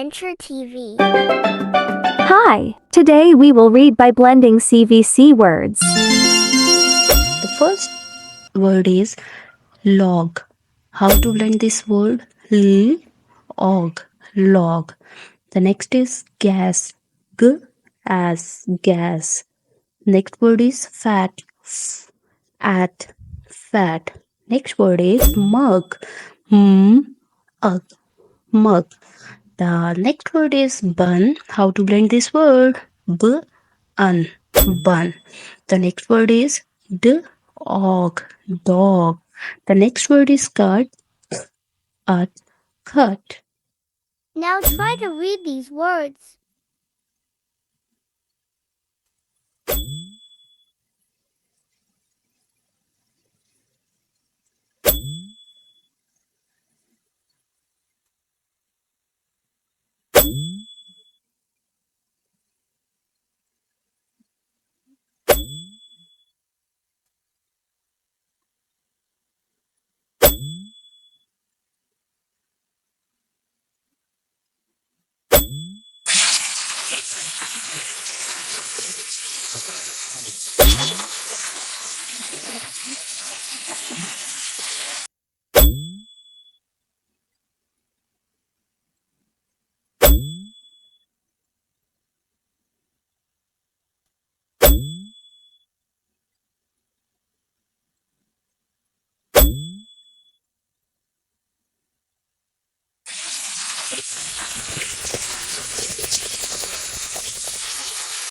Adventure TV. Hi, today we will read by blending CVC words. The first word is log. How to blend this word? Og, log. The next is gas. G as gas. Next word is fat. At fat. Next word is mug. Ug, mug. The next word is bun. How to blend this word? Un, bun. The next word is dog, dog. The next word is cut, cut. Now try to read these words.